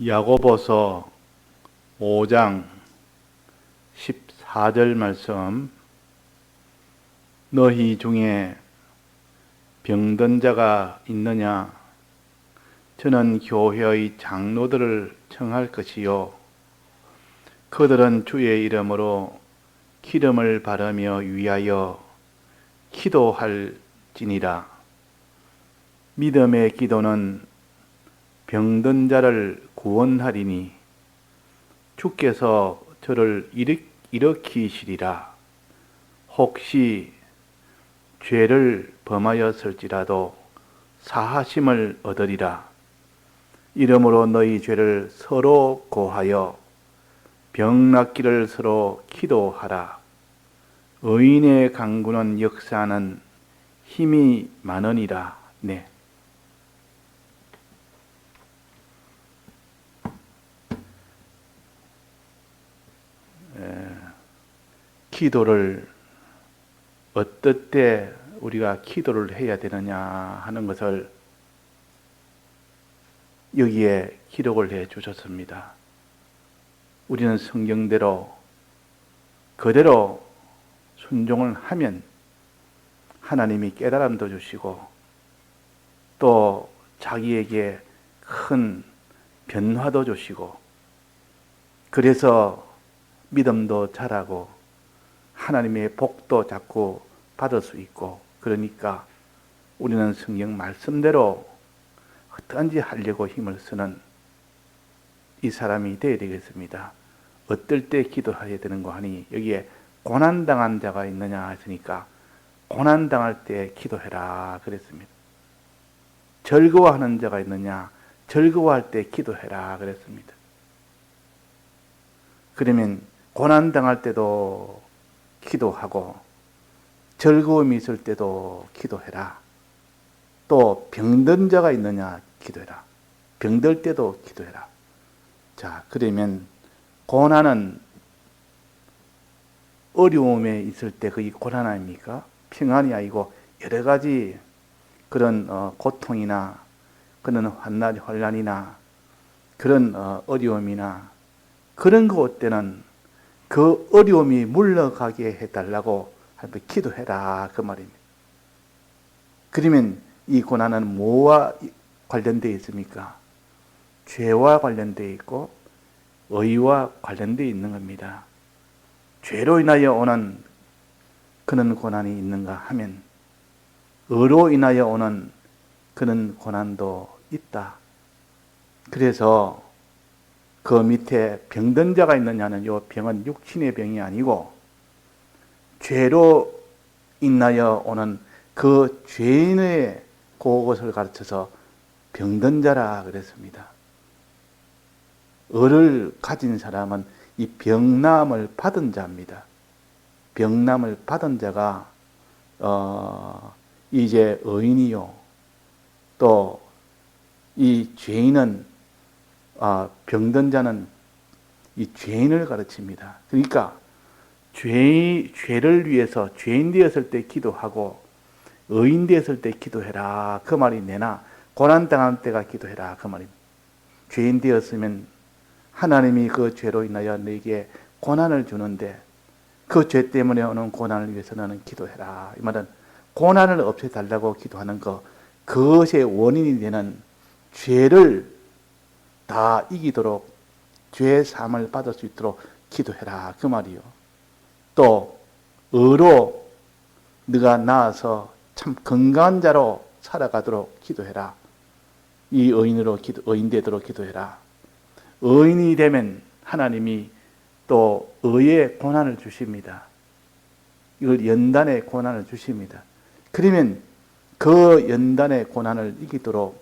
야고보서 5장 14절 말씀. 너희 중에 병든 자가 있느냐? 저는 교회의 장로들을 청할 것이요 그들은 주의 이름으로 기름을 바르며 위하여 기도할지니라. 믿음의 기도는 병든 자를 구원하리니 주께서 저를 일으키시리라. 혹시 죄를 범하였을지라도 사하심을 얻으리라. 이러므로 너희 죄를 서로 고하여 병 낫기를 서로 기도하라. 의인의 간구는 역사하는 힘이 많으니라. 네. 기도를 어떨 때 우리가 기도를 해야 되느냐 하는 것을 여기에 기록을 해 주셨습니다. 우리는 성경대로 그대로 순종을 하면 하나님이 깨달음도 주시고 또 자기에게 큰 변화도 주시고 그래서 믿음도 자라고 하나님의 복도 자꾸 받을 수 있고, 그러니까 우리는 성경 말씀대로 어떠한지 하려고 힘을 쓰는 이 사람이 되어야 되겠습니다. 어떨 때 기도해야 되는 거 하니 여기에 고난당한 자가 있느냐 했으니까 고난당할 때 기도해라 그랬습니다. 즐거워하는 자가 있느냐? 즐거워할 때 기도해라 그랬습니다. 그러면 고난당할 때도 기도하고 즐거움이 있을 때도 기도해라. 또 병든 자가 있느냐? 기도해라. 병들 때도 기도해라. 자, 그러면 고난은 어려움에 있을 때 그게 고난 아닙니까? 평안이 아니고 여러 가지 그런 고통이나 그런 환난이나 그런 어려움이나 그런 것 때는 그 어려움이 물러가게 해달라고 기도해라 그 말입니다. 그러면 이 고난은 뭐와 관련되어 있습니까? 죄와 관련되어 있고 의와 관련되어 있는 겁니다. 죄로 인하여 오는 그런 고난이 있는가 하면 의로 인하여 오는 그런 고난도 있다. 그래서 그 밑에 병든 자가 있느냐는 이 병은 육신의 병이 아니고 죄로 인하여 오는 그 죄인의 그것을 가르쳐서 병든 자라 그랬습니다. 의를 가진 사람은 이 병남을 받은 자입니다. 병남을 받은 자가 이제 의인이요. 또 이 죄인은 병든 자는 이 죄인을 가르칩니다. 그러니까 죄를 위해서 죄인 되었을 때 기도하고 의인 되었을 때 기도해라 그 말이 내나 고난당할 때가 기도해라 그 말입니다. 죄인 되었으면 하나님이 그 죄로 인하여 너에게 고난을 주는데 그 죄 때문에 오는 고난을 위해서 너는 기도해라. 이 말은 고난을 없애달라고 기도하는 그것의 원인이 되는 죄를 다 이기도록 죄의 사함을 받을 수 있도록 기도해라 그 말이요. 또 의로 네가 나아서 참 건강한 자로 살아가도록 기도해라. 이 의인 되도록 기도해라. 의인이 되면 하나님이 또 의의 고난을 주십니다. 이걸 연단의 고난을 주십니다. 그러면 그 연단의 고난을 이기도록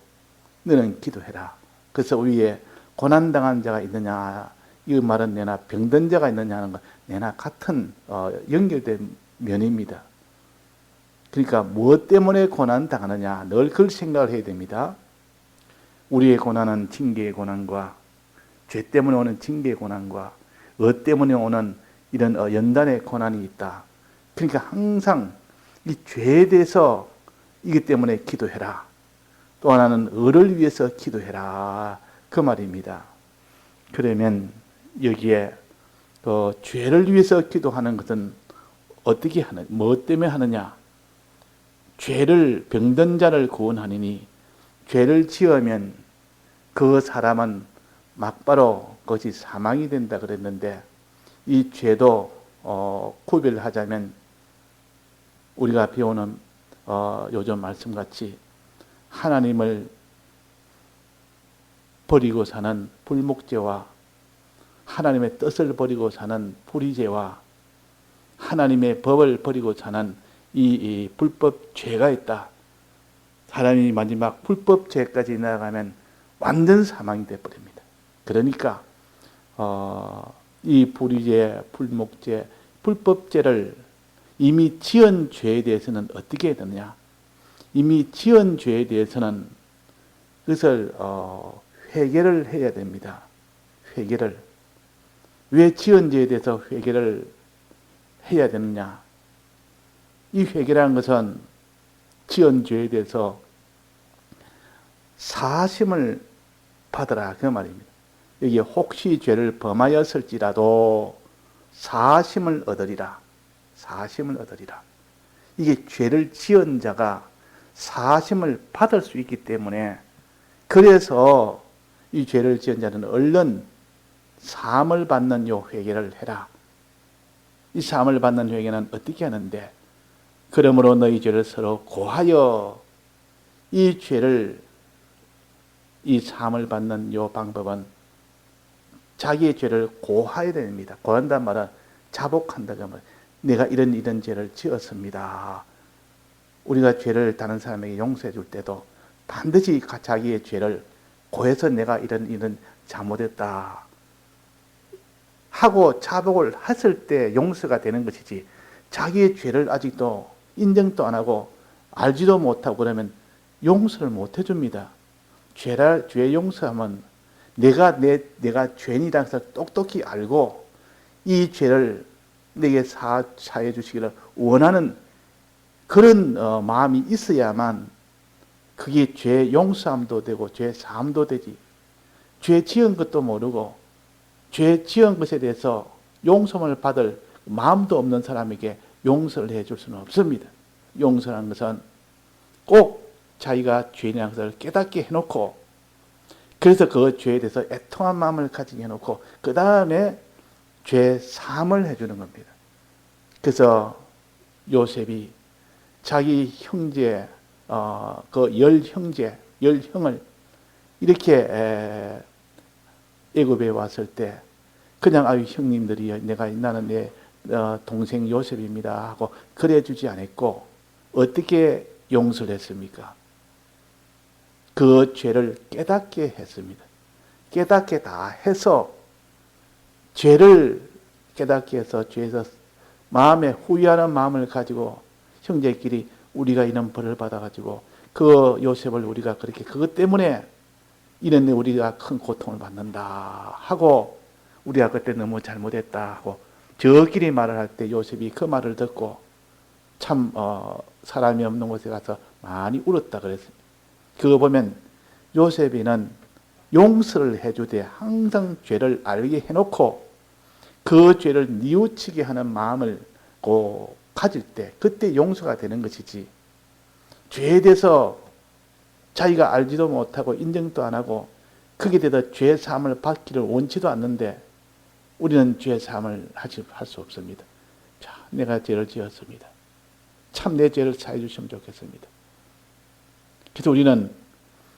너는 기도해라. 그래서 위에 고난당한 자가 있느냐 이 말은 내나 병든 자가 있느냐 하는 건 내나 같은 연결된 면입니다. 그러니까 무엇 때문에 고난당하느냐 늘 그걸 생각을 해야 됩니다. 우리의 고난은 징계의 고난과 죄 때문에 오는 징계의 고난과 의 때문에 오는 이런 연단의 고난이 있다. 그러니까 항상 이 죄에 대해서 이기 때문에 기도해라. 또 하나는 의를 위해서 기도해라 그 말입니다. 그러면 여기에 그 죄를 위해서 기도하는 것은 어떻게 하는, 뭐 때문에 하느냐? 죄를 병든 자를 구원하느니 죄를 지으면 그 사람은 막바로 그것이 사망이 된다 그랬는데 이 죄도 구별하자면 우리가 배우는 요즘 말씀같이 하나님을 버리고 사는 불목죄와 하나님의 뜻을 버리고 사는 불의죄와 하나님의 법을 버리고 사는 이 불법죄가 있다. 사람이 마지막 불법죄까지 나아가면 완전 사망이 되어버립니다. 그러니까 이 불의죄, 불목죄, 불법죄를 이미 지은 죄에 대해서는 어떻게 해야 되느냐? 이미 지은 죄에 대해서는 그것을 회개를 해야 됩니다. 회개를. 왜 지은 죄에 대해서 회개를 해야 되느냐? 이 회개라는 것은 지은 죄에 대해서 사심을 받으라 그 말입니다. 여기 혹시 죄를 범하였을지라도 사심을 얻으리라. 사심을 얻으리라. 이게 죄를 지은 자가 사심을 받을 수 있기 때문에 그래서 이 죄를 지은 자는 얼른 사함을 받는 요 회개를 해라. 이 사함을 받는 회개는 어떻게 하는데 그러므로 너희 죄를 서로 고하여 이 죄를 이 사함을 받는 요 방법은 자기의 죄를 고하여야 됩니다. 고한다는 말은 자복한다는 말. 내가 이런 죄를 지었습니다. 우리가 죄를 다른 사람에게 용서해 줄 때도 반드시 자기의 죄를 고해서 내가 이런 잘못했다 하고 자복을 했을 때 용서가 되는 것이지 자기의 죄를 아직도 인정도 안 하고 알지도 못하고 그러면 용서를 못 해줍니다. 죄 용서하면 내가 죄인이라는 것을 똑똑히 알고 이 죄를 내게 사해 주시기를 원하는 그런 마음이 있어야만 그게 죄 용서함도 되고 죄 사함도 되지. 죄 지은 것도 모르고 죄 지은 것에 대해서 용서를 받을 마음도 없는 사람에게 용서를 해줄 수는 없습니다. 용서라는 것은 꼭 자기가 죄인이라는 것을 깨닫게 해놓고 그래서 그 죄에 대해서 애통한 마음을 가지게 해놓고 그 다음에 죄 사함을 해주는 겁니다. 그래서 요셉이 자기 형제 그 열 형을 이렇게 애굽에 왔을 때 그냥 아유 형님들이 나는 내 동생 요셉입니다 하고 그래주지 않았고 어떻게 용서를 했습니까? 그 죄를 깨닫게 했습니다. 깨닫게 다 해서 죄를 깨닫게 해서 죄에서 마음에 후회하는 마음을 가지고 형제끼리 우리가 이런 벌을 받아가지고 그 요셉을 우리가 그렇게 그것 때문에 이런 우리가 큰 고통을 받는다 하고 우리가 그때 너무 잘못했다 하고 저끼리 말을 할 때 요셉이 그 말을 듣고 참 사람이 없는 곳에 가서 많이 울었다 그랬습니다. 그거 보면 요셉이는 용서를 해주되 항상 죄를 알게 해놓고 그 죄를 뉘우치게 하는 마음을 가질 때 그때 용서가 되는 것이지 죄에 대해서 자기가 알지도 못하고 인정도 안 하고 거기에 대해서 죄 사함을 받기를 원치도 않는데 우리는 죄 사함을 할 수 없습니다. 자, 내가 죄를 지었습니다. 참 내 죄를 사해 주시면 좋겠습니다. 그래서 우리는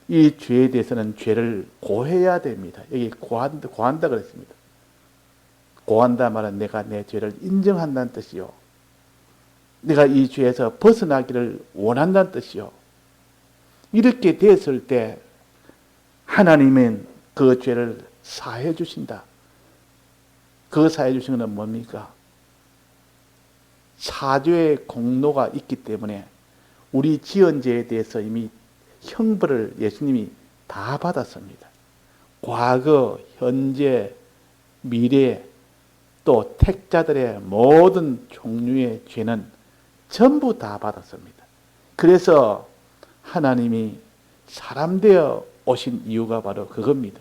이 죄에 대해서는 죄를 고해야 됩니다. 여기 고한다 그랬습니다. 고한다 말은 내가 내 죄를 인정한다는 뜻이요. 내가 이 죄에서 벗어나기를 원한다는 뜻이요. 이렇게 됐을 때 하나님은 그 죄를 사해 주신다. 그 사해 주신 것은 뭡니까? 사죄의 공로가 있기 때문에 우리 지은 죄에 대해서 이미 형벌을 예수님이 다 받았습니다. 과거, 현재, 미래 또 택자들의 모든 종류의 죄는 전부 다 받았습니다. 그래서 하나님이 사람 되어 오신 이유가 바로 그겁니다.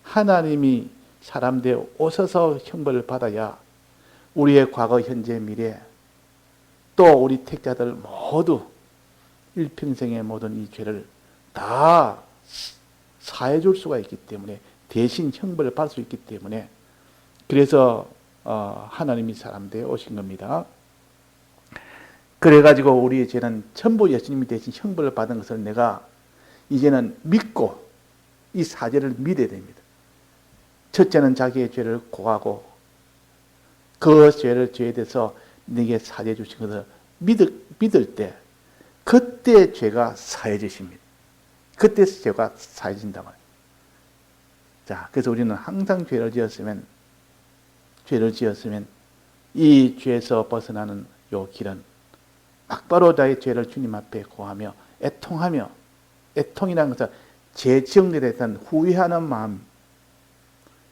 하나님이 사람 되어 오셔서 형벌을 받아야 우리의 과거, 현재, 미래 또 우리 택자들 모두 일평생의 모든 이 죄를 다 사해 줄 수가 있기 때문에, 대신 형벌을 받을 수 있기 때문에, 그래서 하나님이 사람 되어 오신 겁니다. 그래가지고 우리의 죄는 전부 예수님이 대신 형벌을 받은 것을 내가 이제는 믿고 이 사죄를 믿어야 됩니다. 첫째는 자기의 죄를 고하고 그 죄에 대해서 내게 사죄해 주신 것을 믿을 때, 그때 죄가 사해지십니다. 그때 죄가 사해진다고 합니다. 자, 그래서 우리는 항상 죄를 지었으면 이 죄에서 벗어나는 요 길은 막바로 나의 죄를 주님 앞에 고하며 애통하며, 애통이라는 것은 죄 지은 것에 대한 후회하는 마음,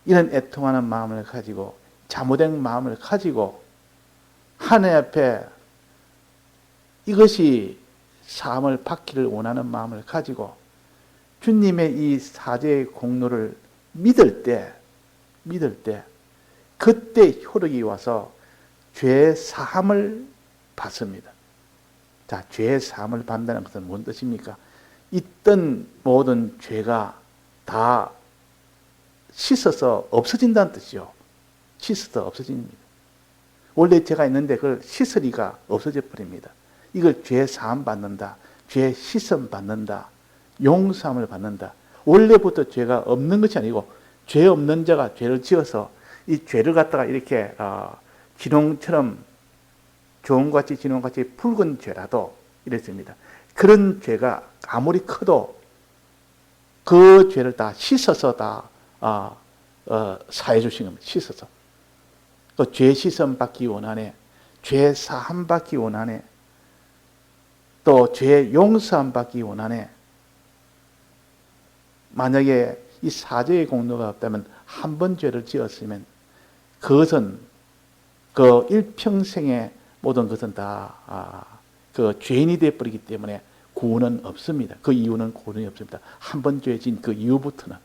이런 애통하는 마음을 가지고, 잘못된 마음을 가지고 하나님 앞에 이것이 사함을 받기를 원하는 마음을 가지고 주님의 이 사죄의 공로를 믿을 때 그때 효력이 와서 죄 사함을 받습니다. 자, 죄 사함을 받는다는 것은 뭔 뜻입니까? 있던 모든 죄가 다 씻어서 없어진다는 뜻이요. 씻어서 없어집니다. 원래 죄가 있는데 그걸 씻으리가 없어져 버립니다. 이걸 죄 사함 받는다, 죄 씻음 받는다, 용서함을 받는다. 원래부터 죄가 없는 것이 아니고 죄 없는 자가 죄를 지어서 이 죄를 갖다가 이렇게 진홍처럼, 종같이 진홍같이 붉은 죄라도 이랬습니다. 그런 죄가 아무리 커도 그 죄를 다 씻어서 다 사해 주신 겁니다. 씻어서. 그 죄 씻음 받기 원하네, 죄 사함 받기 원하네, 또 죄 용서함 받기 원하네. 만약에 이 사죄의 공로가 없다면, 한 번 죄를 지었으면 그것은 그 일평생의 모든 것은 다 그 죄인이 되어버리기 때문에 구원은 없습니다. 그 이유는 구원이 없습니다. 한 번 죄 지은 그 이후부터는.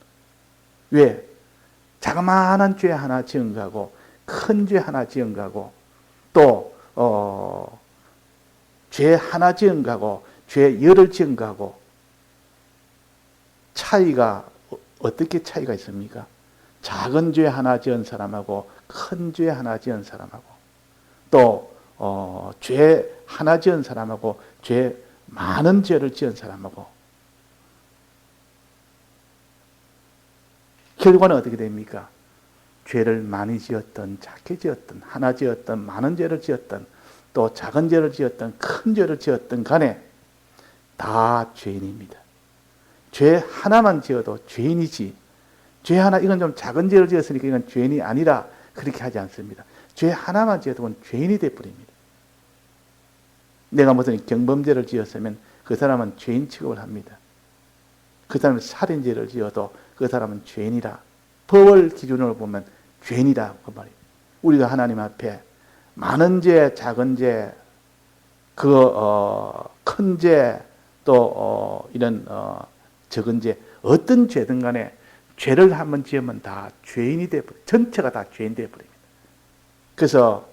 왜? 자그마한 죄 하나 지은 거하고 큰 죄 하나 지은 거하고 또 죄 하나 지은 거하고 죄 열을 지은 거하고 차이가 어떻게 차이가 있습니까? 작은 죄 하나 지은 사람하고 큰 죄 하나 지은 사람하고 또 죄 하나 지은 사람하고 죄 많은 죄를 지은 사람하고 결과는 어떻게 됩니까? 죄를 많이 지었던, 작게 지었던, 하나 지었던, 많은 죄를 지었던, 또 작은 죄를 지었던, 큰 죄를 지었던 간에 다 죄인입니다. 죄 하나만 지어도 죄인이지, 죄 하나, 이건 좀 작은 죄를 지었으니까 이건 죄인이 아니라 그렇게 하지 않습니다. 죄 하나만 지어도 그건 죄인이 되어버립니다. 내가 무슨 경범죄를 지었으면 그 사람은 죄인 취급을 합니다. 그 사람은 살인죄를 지어도 그 사람은 죄인이라, 법을 기준으로 보면 죄인이다 그 말이에요. 우리가 하나님 앞에 많은 죄, 작은 죄, 큰 죄, 또 이런 적은 죄, 어떤 죄든 간에 죄를 한번 지으면 다 죄인이 되어버려요. 전체가 다 죄인 되어버립니다. 그래서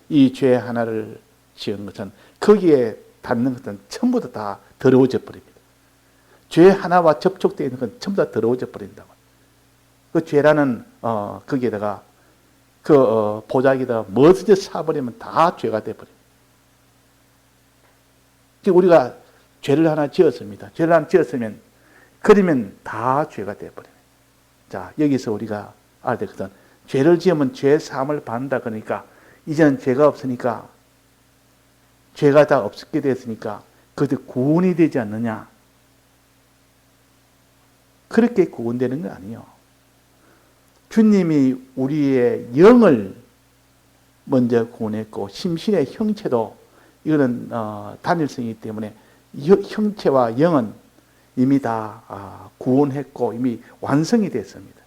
이 죄 하나를 지은 것은 거기에 닿는 것은 전부 다 더러워져 버립니다. 죄 하나와 접촉되어 있는 건 전부 다 더러워져 버린다고. 그 죄라는 거기에다가 그 보자기에다가 무엇을 사버리면 다 죄가 되어버립니다. 우리가 죄를 하나 지었습니다. 죄를 하나 지었으면 그러면 다 죄가 되어버립니다. 자, 여기서 우리가 알아야 될 것은 죄를 지으면 죄 사함을 받는다 그러니까 이제는 죄가 없으니까, 죄가 다 없게 됐으니까 그것이 구원이 되지 않느냐? 그렇게 구원되는 건 아니에요. 주님이 우리의 영을 먼저 구원했고 심신의 형체도 이거는 단일성이기 때문에 형체와 영은 이미 다 구원했고 이미 완성이 됐습니다.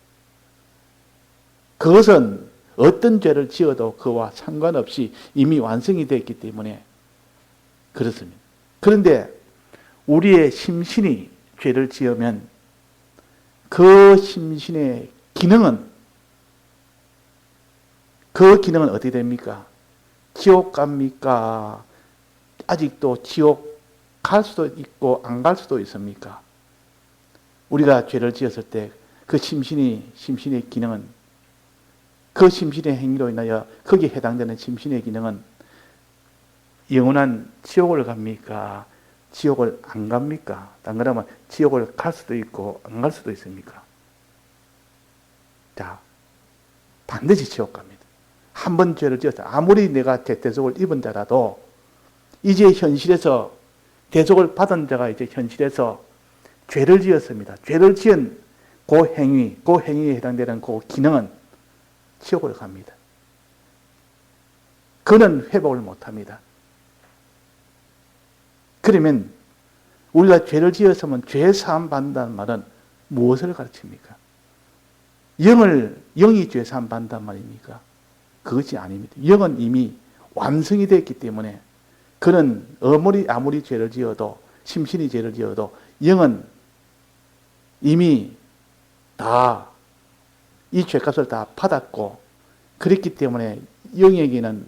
그것은 어떤 죄를 지어도 그와 상관없이 이미 완성이 됐기 때문에 그렇습니다. 그런데 우리의 심신이 죄를 지으면 그 심신의 기능은 그 기능은 어떻게 됩니까? 지옥 갑니까? 아직도 지옥 갈 수도 있고 안 갈 수도 있습니까? 우리가 죄를 지었을 때 그 심신의 기능은, 그 심신의 행위로 인하여 거기에 해당되는 심신의 기능은 영원한 지옥을 갑니까? 지옥을 안 갑니까? 안 그러면 지옥을 갈 수도 있고 안 갈 수도 있습니까? 자, 반드시 지옥 갑니다. 한 번 죄를 지었다. 아무리 내가 대속을 입은 자라도 이제 현실에서 대속을 받은 자가 이제 현실에서 죄를 지었습니다. 죄를 지은 그 행위에 해당되는 그 기능은 지옥을 갑니다. 그는 회복을 못합니다. 그러면 우리가 죄를 지었으면 죄 사함 받는다는 말은 무엇을 가르칩니까? 영이 죄 사함 받는다는 말입니까? 그것이 아닙니다. 영은 이미 완성이 됐기 때문에 그는 아무리 죄를 지어도, 심신이 죄를 지어도 영은 이미 다 이 죄값을 다 받았고, 그렇기 때문에 영에게는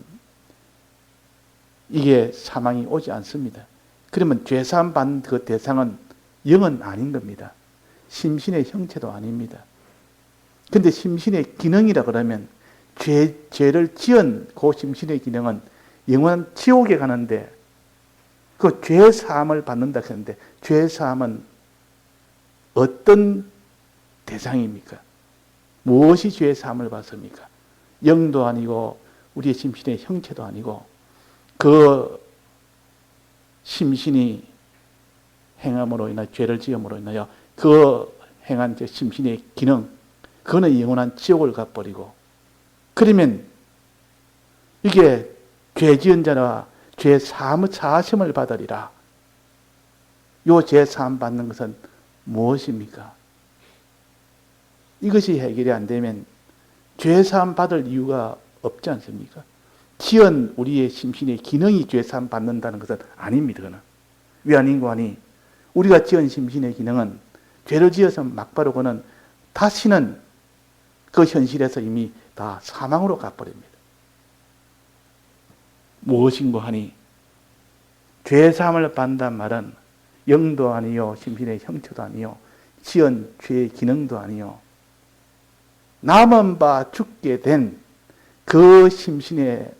이게 사망이 오지 않습니다. 그러면 죄사함 받는 그 대상은 영은 아닌 겁니다. 심신의 형체도 아닙니다. 근데 심신의 기능이라 그러면 죄를 지은 그 심신의 기능은 영원한 지옥에 가는데, 그 죄사함을 받는다 했는데 죄사함은 어떤 대상입니까? 무엇이 죄사함을 받습니까? 영도 아니고 우리의 심신의 형체도 아니고 그 심신이 행함으로 인하여, 죄를 지음으로 인하여 그 행한 심신의 기능, 그거는 영원한 지옥을 가버리고, 그러면 이게 죄 지은 자나 죄 사하심을 받으리라. 요 죄 사함 받는 것은 무엇입니까? 이것이 해결이 안 되면 죄 사함 받을 이유가 없지 않습니까? 지은 우리의 심신의 기능이 죄 사함 받는다는 것은 아닙니다. 그는. 왜 아닌고 하니 우리가 지은 심신의 기능은 죄를 지어서 막바로 그는 다시는 그 현실에서 이미 다 사망으로 가버립니다. 무엇인고 하니 죄 사함을 받는다는 말은 영도 아니요, 심신의 형체도 아니요, 지은 죄의 기능도 아니요, 남은 바 죽게 된 그 심신의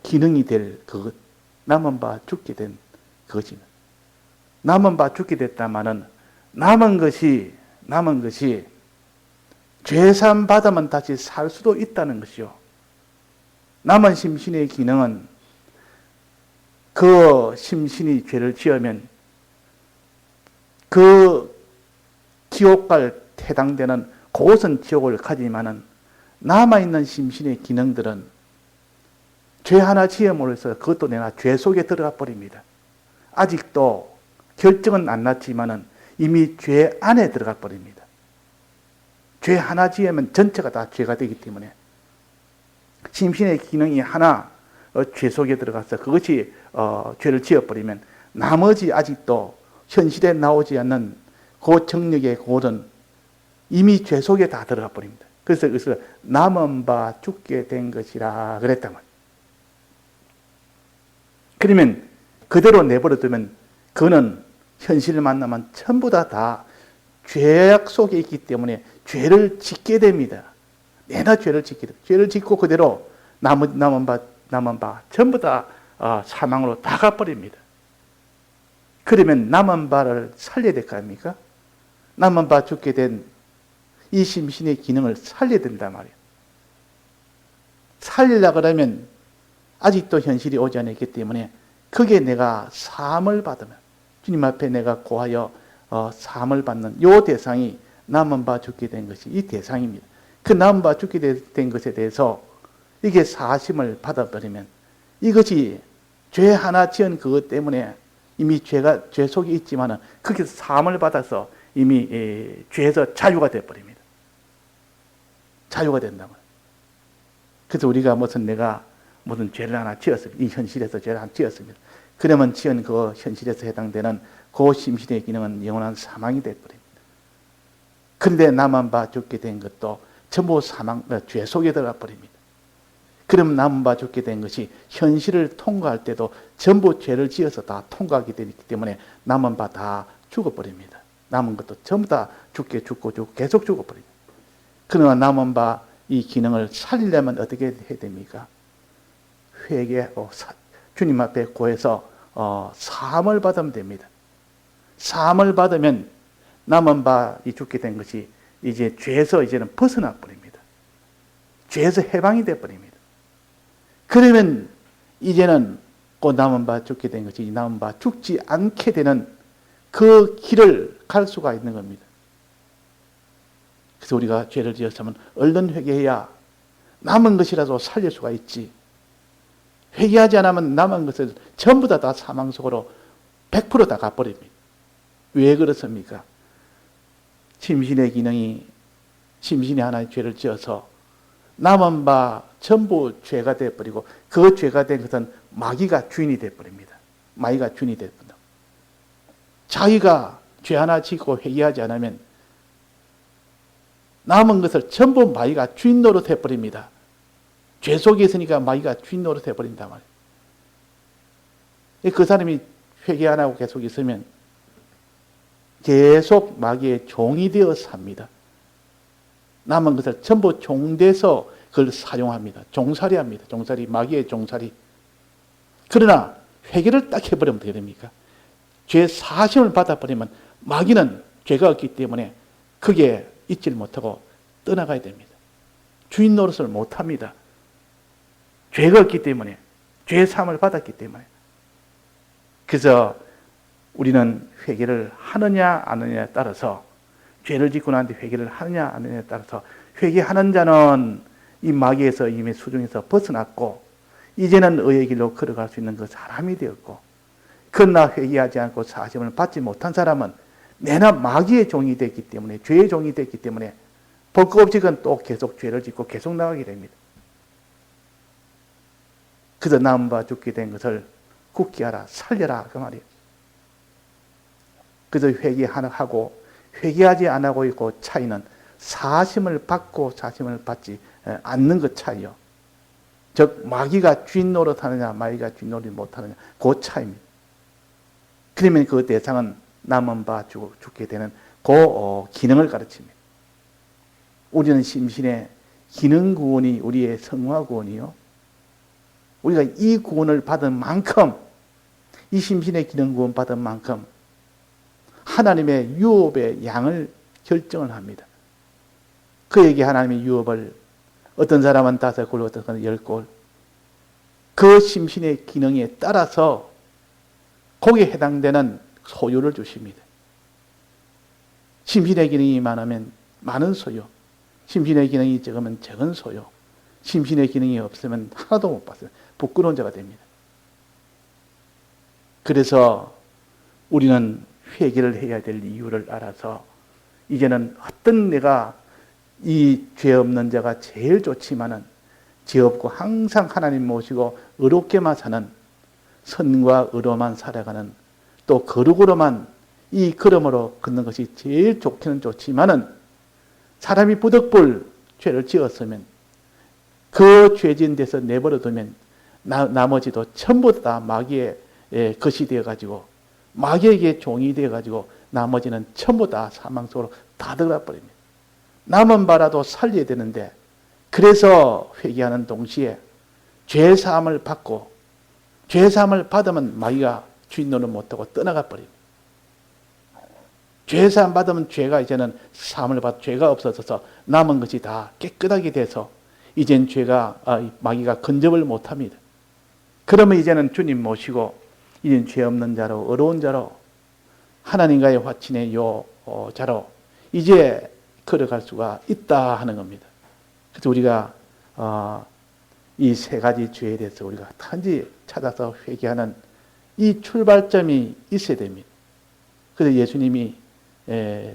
기능이 될 그것, 남은 바 죽게 된 그것입니다. 남은 바 죽게 됐다마는 남은 것이 죄사함 받으면 다시 살 수도 있다는 것이요. 남은 심신의 기능은 그 심신이 죄를 지으면 그 지옥갈 해당되는 그것은 지옥을 가지만은 남아있는 심신의 기능들은 죄 하나 지음으로써 그것도 내가 죄 속에 들어가 버립니다. 아직도 결정은 안 났지만은 이미 죄 안에 들어가 버립니다. 죄 하나 지으면 전체가 다 죄가 되기 때문에 심신의 기능이 하나 죄 속에 들어가서 그것이 죄를 지어버리면 나머지 아직도 현실에 나오지 않는 그 정력의 골은 이미 죄 속에 다 들어가 버립니다. 그래서 그것을 남은 바 죽게 된 것이라 그랬단 말이에요. 그러면 그대로 내버려두면 그는 현실을 만나면 전부 다 죄악 속에 있기 때문에 죄를 짓게 됩니다. 내나 죄를 짓게 됩니다. 죄를 짓고 그대로 남은 바 전부 다 사망으로 다 가버립니다. 그러면 남은 바를 살려야 될 거 아닙니까? 남은 바 죽게 된 이 심신의 기능을 살려야 된단 말이에요. 살리려고 그러면 아직도 현실이 오지 않았기 때문에 거기에 내가 사함을 받으면, 주님 앞에 내가 고하여 사함을 받는 이 대상이 남은 바 죽게 된 것이 이 대상입니다. 그 남은 바 죽게 된 것에 대해서 이게 사하심을 받아버리면 이것이 죄 하나 지은 그것 때문에 이미 죄 속에 있지만은 거기서 사함을 받아서 이미 죄에서 자유가 되어버립니다. 자유가 된다고요. 그래서 우리가 무슨 죄를 하나 지었습니다. 이 현실에서 죄를 하나 지었습니다. 그러면 지은 그 현실에서 해당되는 그 심신의 기능은 영원한 사망이 되어버립니다. 그런데 남은 바 죽게 된 것도 전부 죄 속에 들어가 버립니다. 그럼 남은 바 죽게 된 것이 현실을 통과할 때도 전부 죄를 지어서 다 통과하게 되기 때문에 남은 바 다 죽어버립니다. 남은 것도 전부 다 죽고 계속 죽어버립니다. 그러나 남은 바 이 기능을 살리려면 어떻게 해야 됩니까? 회개하고 주님 앞에 고해서 사함을 받으면 됩니다. 사함을 받으면 남은 바 이 죽게 된 것이 이제 죄에서 이제는 벗어나 버립니다. 죄에서 해방이 돼 버립니다. 그러면 이제는 그 남은 바 죽게 된 것이 남은 바 죽지 않게 되는 그 길을 갈 수가 있는 겁니다. 그래서 우리가 죄를 지었으면 얼른 회개해야 남은 것이라도 살릴 수가 있지. 회개하지 않으면 남은 것을 전부 다 사망 속으로 100% 다 가버립니다. 왜 그렇습니까? 심신의 기능이 심신이 하나의 죄를 지어서 남은 바 전부 죄가 되어버리고 그 죄가 된 것은 마귀가 주인이 되어버립니다. 마귀가 주인이 되어버립니다. 자기가 죄 하나 짓고 회개하지 않으면 남은 것을 전부 마귀가 주인 노릇 해버립니다. 죄 속에 있으니까 마귀가 주인 노릇 해버린단 말이에요. 그 사람이 회개 안 하고 계속 있으면 계속 마귀의 종이 되어 삽니다. 남은 것을 전부 종돼서 그걸 사용합니다. 종살이 합니다. 종살이, 마귀의 종살이. 그러나 회개를 딱 해버리면 어떻게 됩니까? 죄 사심을 받아버리면 마귀는 죄가 없기 때문에 크게 잊지를 못하고 떠나가야 됩니다. 주인 노릇을 못합니다. 죄가 없기 때문에, 죄 사함을 받았기 때문에. 그래서 우리는 회개를 하느냐 안 하느냐에 따라서, 죄를 짓고 난 뒤 회개를 하느냐 안 하느냐에 따라서, 회개하는 자는 이 마귀에서 이미 수중에서 벗어났고 이제는 의의 길로 걸어갈 수 있는 그 사람이 되었고, 그러나 회개하지 않고 사심을 받지 못한 사람은 내나 마귀의 종이 됐기 때문에, 죄의 종이 됐기 때문에 볼 것 없이 그건 또 계속 죄를 짓고 계속 나가게 됩니다. 그래서 남은 바 죽게 된 것을 굳게 하라, 살려라, 그 말이에요. 그래서 회개하고 회개하지 안 하고 있고 차이는 사심을 받고 사심을 받지 않는 것 차이요. 즉 마귀가 주인 노릇하느냐 마귀가 주인 노릇 못하느냐 그 차이입니다. 그러면 그 대상은 남은 바 죽게 되는 그 기능을 가르칩니다. 우리는 심신의 기능 구원이 우리의 성화 구원이요. 우리가 이 구원을 받은 만큼, 이 심신의 기능 구원 받은 만큼 하나님의 유업의 양을 결정을 합니다. 그에게 하나님의 유업을 어떤 사람은 5골, 어떤 사람은 10골, 그 심신의 기능에 따라서 거기에 해당되는 소유를 주십니다. 심신의 기능이 많으면 많은 소유, 심신의 기능이 적으면 적은 소유, 심신의 기능이 없으면 하나도 못 받아요. 부끄러운 자가 됩니다. 그래서 우리는 회개를 해야 될 이유를 알아서 이제는 어떤 내가 이 죄 없는 자가 제일 좋지만은 죄 없고 항상 하나님 모시고 의롭게만 사는, 선과 의로만 살아가는, 또 거룩으로만 이 걸음으로 걷는 것이 제일 좋기는 좋지만은 사람이 부득불 죄를 지었으면 그 죄진 데서 내버려두면 나머지도 전부 다 마귀의 것이 되어가지고 마귀에게 종이 되어가지고 나머지는 전부 다 사망 속으로 다 들어가 버립니다. 남은 바라도 살려야 되는데, 그래서 회개하는 동시에 죄사함을 받고, 죄사함을 받으면 마귀가 주인 노릇 못하고 떠나가 버립니다. 죄사함 받으면 죄가 이제는 사함을 받고 죄가 없어져서 남은 것이 다 깨끗하게 돼서 이젠 마귀가 근접을 못합니다. 그러면 이제는 주님 모시고 이젠 죄 없는 자로, 의로운 자로, 하나님과의 화친의 자로 이제 걸어갈 수가 있다 하는 겁니다. 그래서 우리가 이 3가지 죄에 대해서 우리가 단지 찾아서 회개하는 이 출발점이 있어야 됩니다. 그래서 예수님이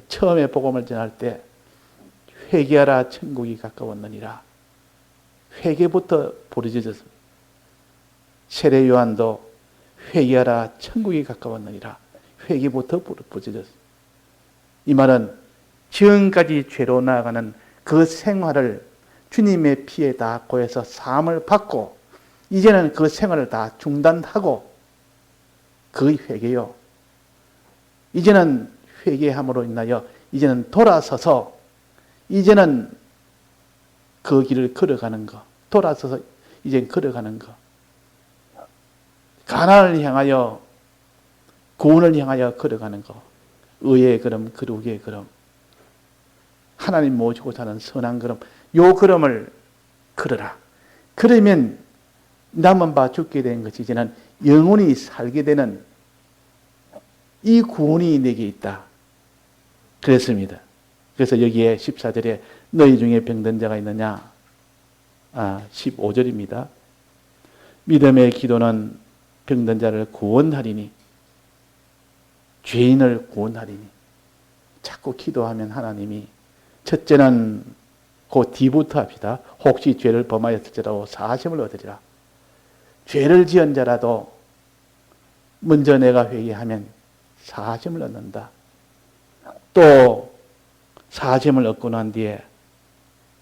처음에 복음을 전할 때 회개하라 천국이 가까웠느니라, 회개부터 부르짖었습니다. 세례 요한도 회개하라 천국이 가까웠느니라, 회개부터 부르짖었습니다. 이 말은 지금까지 죄로 나아가는 그 생활을 주님의 피에 다 고해서 사함을 받고 이제는 그 생활을 다 중단하고 그 회개요. 이제는 회개함으로 인하여 이제는 돌아서서 이제는 그 길을 걸어가는 거. 돌아서서 이제 걸어가는 거. 가나안을 향하여 구원을 향하여 걸어가는 거. 의의 걸음, 거룩의 걸음. 하나님 모시고 사는 선한 걸음. 요 걸음을 걸어라. 그러면 남은 바 죽게 된 것이 이제는 영원히 살게 되는 이 구원이 내게 있다. 그랬습니다. 그래서 여기에 14절에 너희 중에 병든 자가 있느냐? 15절입니다. 믿음의 기도는 병든 자를 구원하리니 죄인을 구원하리니 자꾸 기도하면 하나님이 첫째는 그 뒤부터 합시다. 혹시 죄를 범하였을지라도 사하심을 얻으리라. 죄를 지은 자라도 먼저 내가 회개하면 사하심을 얻는다. 또 사하심을 얻고 난 뒤에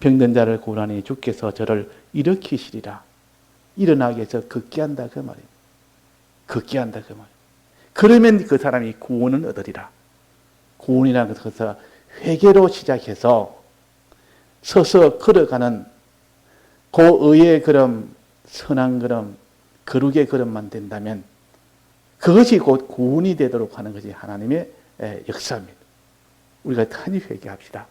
병든 자를 구원하니 주께서 저를 일으키시리라. 일어나게 해서 걷게 한다 그 말이에요. 걷게 한다 그 말이에요. 그러면 그 사람이 구원을 얻으리라. 구원이라는 것은 회개로 시작해서 서서 걸어가는 그 의의 걸음, 선한 걸음, 거룩의 걸음만 된다면 그것이 곧 구원이 되도록 하는 것이 하나님의 역사입니다. 우리가 단히 회개합시다.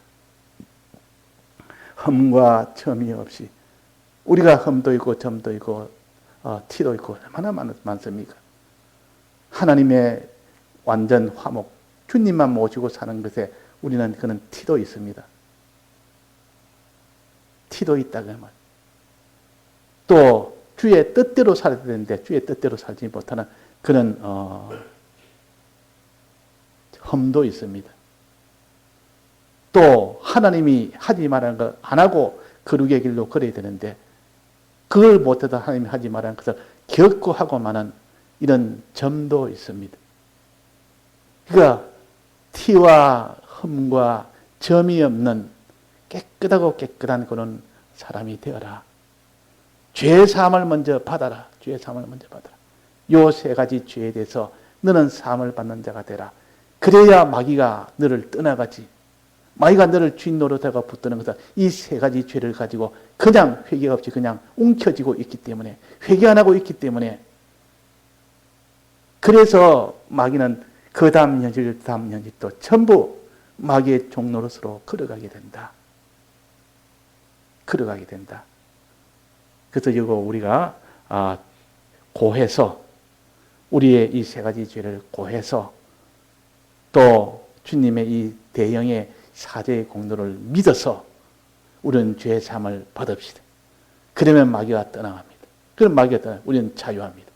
흠과 점이 없이 우리가 흠도 있고 점도 있고 티도 있고 얼마나 많습니까? 하나님의 완전 화목, 주님만 모시고 사는 것에 우리는 그런 티도 있습니다. 티도 있다고 말. 또 주의 뜻대로 살아야 되는데 주의 뜻대로 살지 못하는 그런 흠도 있습니다. 또 하나님이 하지 말라는 걸 안 하고 거룩의 길로 걸어야 되는데 그걸 못해도 하나님이 하지 말라는 것을 겪고 하고만은 이런 점도 있습니다. 그러니까 티와 흠과 점이 없는 깨끗하고 깨끗한 그런 사람이 되어라. 죄 사함을 먼저 받아라. 죄 사함을 먼저 받아라. 요 세 가지 죄에 대해서 너는 사함을 받는 자가 되라. 그래야 마귀가 너를 떠나가지. 마귀가 너를 주인 노릇하고 붙드는 것은 이 세 가지 죄를 가지고 그냥 회개 없이 그냥 움켜쥐고 있기 때문에 회개 안 하고 있기 때문에 그래서 마귀는 그 다음 현실 또 전부 마귀의 종노릇으로 걸어가게 된다. 걸어가게 된다. 그래서 이거 우리가 고해서 우리의 이 세 가지 죄를 고해서 또 주님의 이 대형의 사죄의 공로를 믿어서 우리는 죄의 삶을 받읍시다. 그러면 마귀가 떠나갑니다. 그럼 마귀가 떠나 우리는 자유합니다.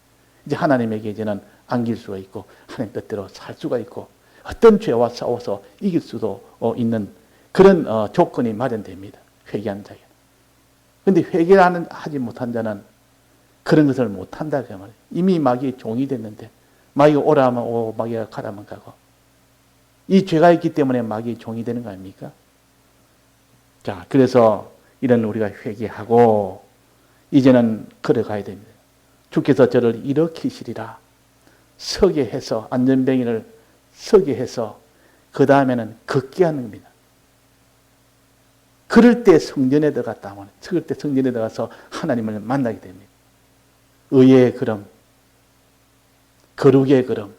이제 하나님에게 이제는 안길 수가 있고 하나님 뜻대로 살 수가 있고 어떤 죄와 싸워서 이길 수도 있는 그런 조건이 마련됩니다. 회개한 자에게. 그런데 회개를 하지 못한 자는 그런 것을 못한다 그 말이에요. 이미 마귀의 종이 됐는데 마귀가 오라 하면 오고 마귀가 가라면 가고 이 죄가 있기 때문에 마귀의 종이 되는 거 아닙니까? 자, 그래서 이런 우리가 회개하고 이제는 걸어가야 됩니다. 주께서 저를 일으키시리라. 서게 해서 안전뱅이를 서게 해서 그 다음에는 걷게 하는 겁니다. 그럴 때 성전에 들어갔다 하면 그럴 때 성전에 들어가서 하나님을 만나게 됩니다. 의의 걸음, 거룩의 걸음.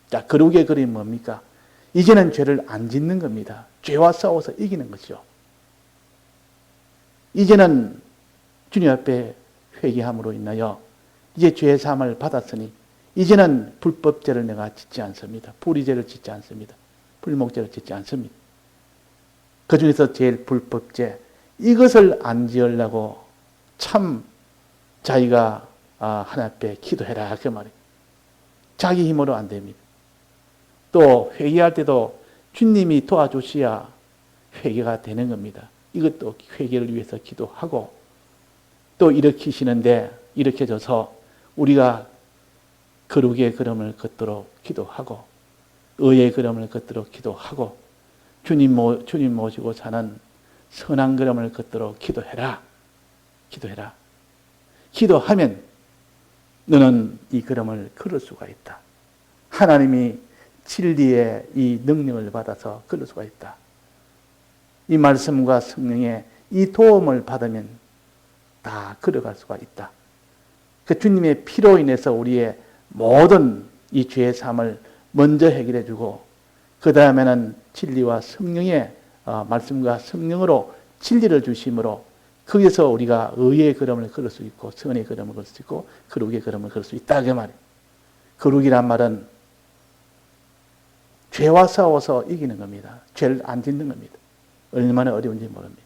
자, 거룩의 걸음이 뭡니까? 이제는 죄를 안 짓는 겁니다. 죄와 싸워서 이기는 것이죠. 이제는 주님 앞에 회개함으로 인하여 이제 죄의 사함을 받았으니 이제는 불법죄를 내가 짓지 않습니다. 불의죄를 짓지 않습니다. 불목죄를 짓지 않습니다. 그 중에서 제일 불법죄 이것을 안 지으려고 참 자기가 하나님 앞에 기도해라 그 말이에요. 자기 힘으로 안 됩니다. 또 회개할 때도 주님이 도와주셔야 회개가 되는 겁니다. 이것도 회개를 위해서 기도하고 또 일으키시는데 일으켜줘서 우리가 거룩의 걸음을 걷도록 기도하고 의의 걸음을 걷도록 기도하고 주님 모시고 사는 선한 걸음을 걷도록 기도해라. 기도해라. 기도하면 너는 이 걸음을 걸을 수가 있다. 하나님이 진리의 이 능력을 받아서 걸을 수가 있다. 이 말씀과 성령의 이 도움을 받으면 다 걸어갈 수가 있다. 그 주님의 피로 인해서 우리의 모든 이 죄의 삶을 먼저 해결해 주고 그 다음에는 진리와 성령의 말씀과 성령으로 진리를 주심으로 거기서 우리가 의의 걸음을 걸을 수 있고 선의 걸음을 걸을 수 있고 거룩의 걸음을 걸을 수 있다 그 말이에요. 거룩이란 말은 죄와 싸워서 이기는 겁니다. 죄를 안 짓는 겁니다. 얼마나 어려운지 모릅니다.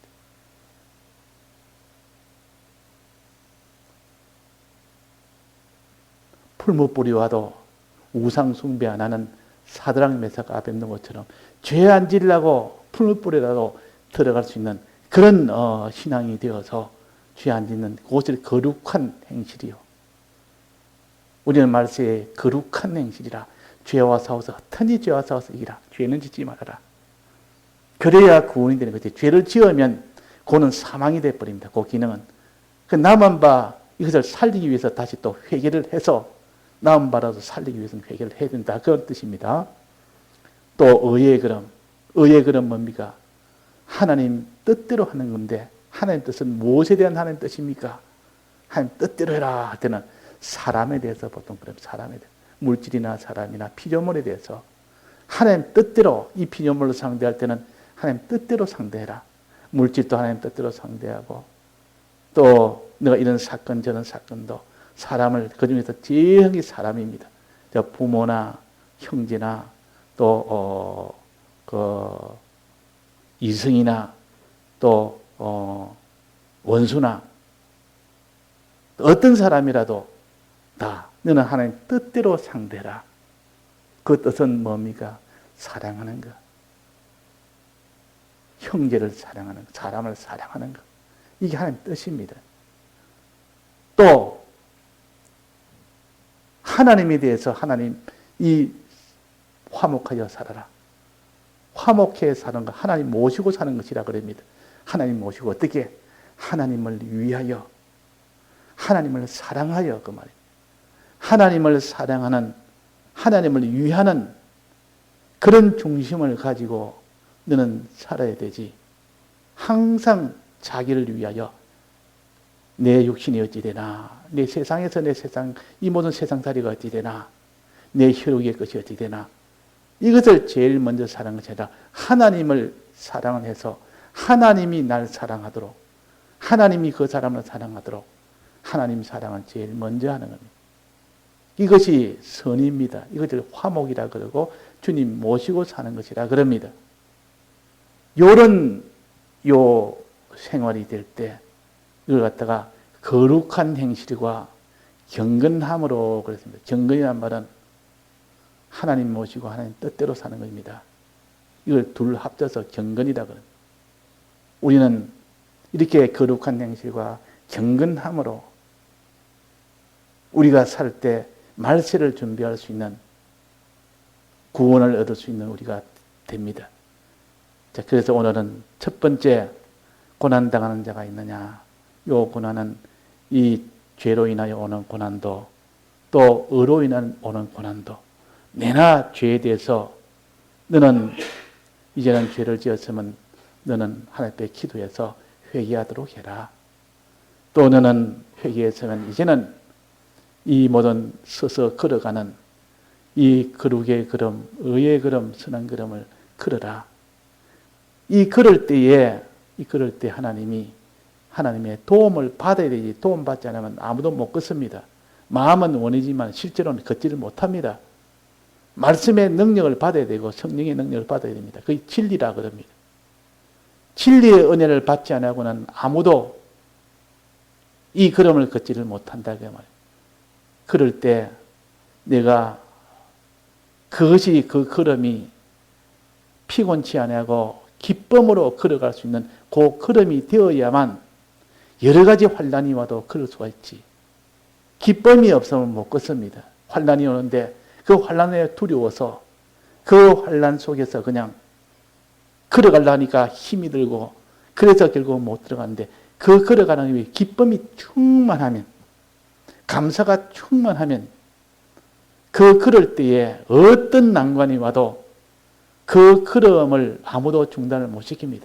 풀무불이와도 우상 숭배 안 하는 사드락 메삭 아벳느고처럼 죄 안 지려고 풀무불이라도 들어갈 수 있는 그런 신앙이 되어서 죄 안 짓는 그것이 거룩한 행실이요. 우리는 말세에 거룩한 행실이라 죄와 싸워서 어떤지 죄와 싸워서 이기라. 죄는 짓지 말아라. 그래야 구원이 되는 거지. 죄를 지으면 그거는 사망이 되어버립니다. 그 기능은. 그 남은 바 이것을 살리기 위해서 다시 또 회개를 해서 남은 바라도 살리기 위해서는 회개를 해야 된다. 그런 뜻입니다. 또 의의 걸음. 의의 걸음 뭡니까? 하나님 뜻대로 하는 건데 하나님 뜻은 무엇에 대한 하나님 뜻입니까? 하나님 뜻대로 해라 할 때는 사람에 대해서 보통 그럼 사람에 대해서 물질이나 사람이나 피조물에 대해서 하나님 뜻대로 이 피조물로 상대할 때는 하나님 뜻대로 상대해라. 물질도 하나님 뜻대로 상대하고 또 내가 이런 사건 저런 사건도 사람을 그중에서 제일 사람입니다. 부모나 형제나 또 이승이나 또 원수나 어떤 사람이라도 다 너는 하나님 뜻대로 상대라. 그 뜻은 뭡니까? 사랑하는 것. 형제를 사랑하는 것, 사람을 사랑하는 것. 이게 하나님 뜻입니다. 또 하나님에 대해서 하나님 이 화목하여 살아라. 화목해 사는 것, 하나님 모시고 사는 것이라 그럽니다. 하나님 모시고 어떻게? 하나님을 위하여, 하나님을 사랑하여 그 말입니다. 하나님을 사랑하는, 하나님을 위하는 그런 중심을 가지고 너는 살아야 되지. 항상 자기를 위하여 내 육신이 어찌 되나, 내 세상에서 내 세상, 이 모든 세상살이가 어찌 되나, 내 혈육의 것이 어찌 되나, 이것을 제일 먼저 사랑하는 것이 아니라 하나님을 사랑해서 하나님이 날 사랑하도록, 하나님이 그 사람을 사랑하도록 하나님 사랑을 제일 먼저 하는 겁니다. 이것이 선입니다. 이것을 화목이라 그러고 주님 모시고 사는 것이라 그럽니다. 요런 생활이 될 때 이걸 갖다가 거룩한 행실과 경건함으로 그랬습니다. 경건이란 말은 하나님 모시고 하나님 뜻대로 사는 겁니다. 이걸 둘 합쳐서 경건이라 그럽니다. 우리는 이렇게 거룩한 행실과 경건함으로 우리가 살 때 말세를 준비할 수 있는 구원을 얻을 수 있는 우리가 됩니다. 자, 그래서 오늘은 첫 번째 고난당하는 자가 있느냐. 요 고난은 이 죄로 인하여 오는 고난도 또 의로 인하여 오는 고난도 내나 죄에 대해서 너는 이제는 죄를 지었으면 너는 하나님 앞에 기도해서 회개하도록 해라. 또 너는 회개했으면 이제는 이 모든 서서 걸어가는 이 거룩의 걸음, 의의 걸음, 선한 걸음을 걸어라. 이 걸을 때에 하나님의 도움을 받아야 되지. 도움 받지 않으면 아무도 못 걷습니다. 마음은 원이지만 실제로는 걷지를 못합니다. 말씀의 능력을 받아야 되고 성령의 능력을 받아야 됩니다. 그게 진리라 그럽니다. 진리의 은혜를 받지 않고는 아무도 이 걸음을 걷지를 못한다 그 말이에요. 그럴 때 내가 그것이 그 걸음이 피곤치 않고 기쁨으로 걸어갈 수 있는 그 걸음이 되어야만 여러 가지 환난이 와도 걸을 수가 있지. 기쁨이 없으면 못 걷습니다. 환난이 오는데 그 환난에 두려워서 그 환난 속에서 그냥 걸어가려니까 힘이 들고 그래서 결국 못 들어가는데 그 걸어가는 게 기쁨이 충만하면, 감사가 충만하면 그 걸을 때에 어떤 난관이 와도 그 걸음을 아무도 중단을 못 시킵니다.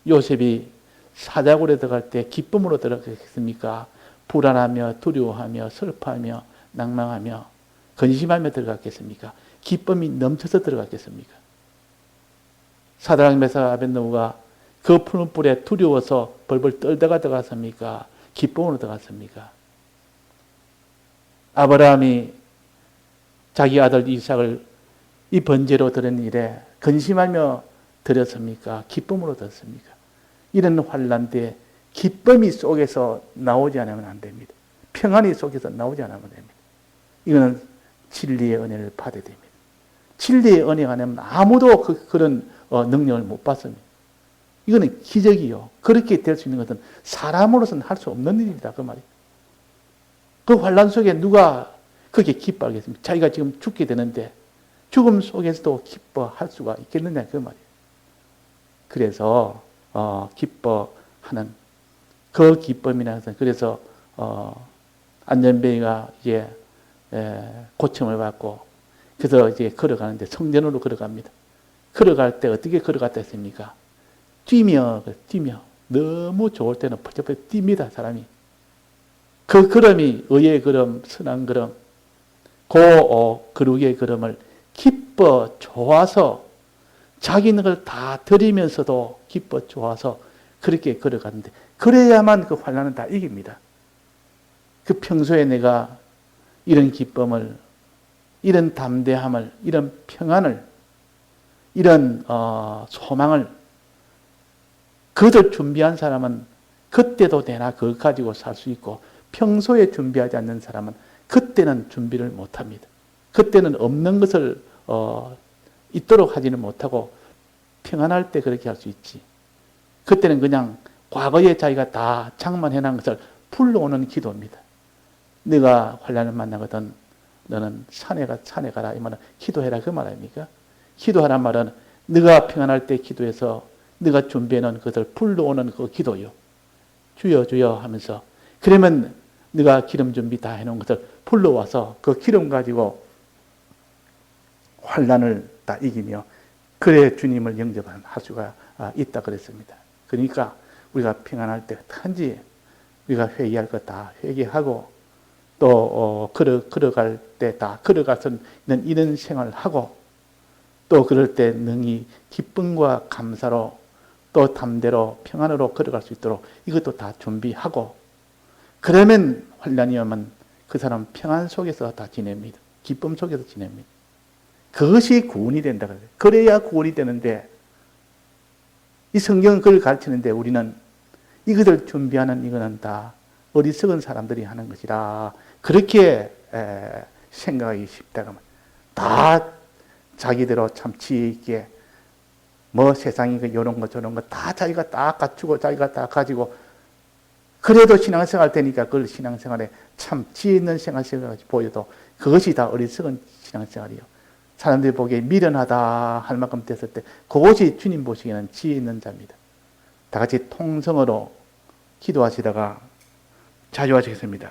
요셉이 사자굴에 들어갈 때 기쁨으로 들어갔겠습니까? 불안하며 두려워하며 슬퍼하며 낭망하며 근심하며 들어갔겠습니까? 기쁨이 넘쳐서 들어갔겠습니까? 사드락 메삭 아벳느고가 그 푸른 불에 두려워서 벌벌 떨다가 들어갔습니까? 기쁨으로 들어갔습니까? 아브라함이 자기 아들 이삭을 이 번제로 드린 일에 근심하며 드렸습니까? 기쁨으로 드렸습니까? 이런 환난 때 기쁨이 속에서 나오지 않으면 안 됩니다. 평안이 속에서 나오지 않으면 됩니다. 이거는 진리의 은혜를 받아야 됩니다. 진리의 은혜가 아니면 아무도 그런 능력을 못 받습니다. 이거는 기적이요. 그렇게 될 수 있는 것은 사람으로서는 할 수 없는 일입니다. 그 말이에요. 그 환난 속에 누가 그렇게 기뻐하겠습니까? 자기가 지금 죽게 되는데 죽음 속에서도 기뻐할 수가 있겠느냐 그 말이에요. 그래서 기뻐하는 그 기쁨이라는 것은, 그래서 안전뱅이가 이제 고침을 받고 그래서 이제 걸어가는데 성전으로 걸어갑니다. 걸어갈 때 어떻게 걸어갔다 했습니까? 뛰며 너무 좋을 때는 펄쩍펄쩍 뜁니다. 사람이. 그 걸음이 의의 걸음, 선한 걸음, 거룩의 걸음을 기뻐 좋아서 자기는 걸 다 드리면서도 기뻐 좋아서 그렇게 걸어가는데, 그래야만 그 환난은 다 이깁니다. 그 평소에 내가 이런 기쁨을, 이런 담대함을, 이런 평안을, 이런 소망을 그들 준비한 사람은 그때도 내나 그거 가지고 살 수 있고, 평소에 준비하지 않는 사람은 그때는 준비를 못합니다. 그때는 없는 것을 있도록 하지는 못하고 평안할 때 그렇게 할 수 있지. 그때는 그냥 과거에 자기가 다 장만해놓은 것을 불러오는 기도입니다. 네가 환난을 만나거든 너는 산에 가라 이 말은 기도해라 그 말 아닙니까? 기도하란 말은 네가 평안할 때 기도해서 네가 준비해놓은 것을 불러오는 그 기도요. 주여 주여 하면서, 그러면 네가 기름 준비 다 해놓은 것을 불러와서 그 기름 가지고 환난을 다 이기며 그래 주님을 영접할 수가 있다 그랬습니다. 그러니까 우리가 평안할 때 단지 우리가 회개할 것 다 회개하고 또 걸어갈 때 다 걸어가서는 이런 생활을 하고 또 그럴 때 능히 기쁨과 감사로 또 담대로 평안으로 걸어갈 수 있도록 이것도 다 준비하고, 그러면 환난이 오면 그 사람은 평안 속에서 다 지냅니다. 기쁨 속에서 지냅니다. 그것이 구원이 된다 그래요. 그래야 구원이 되는데, 이 성경은 그걸 가르치는데 우리는 이것을 준비하는 이거는 다 어리석은 사람들이 하는 것이라 그렇게 생각하기 쉽다. 다 자기대로 참 지혜 있게 뭐 세상이 이런 거 저런 거 다 자기가 딱 갖추고 자기가 딱 가지고, 그래도 신앙생활 되니까 그걸 신앙생활에 참 지혜 있는 신앙생활이 보여도 그것이 다 어리석은 신앙생활이요. 사람들이 보기에 미련하다 할 만큼 됐을 때 그것이 주님 보시기에는 지혜 있는 자입니다. 다 같이 통성으로 기도하시다가 자유하시겠습니다.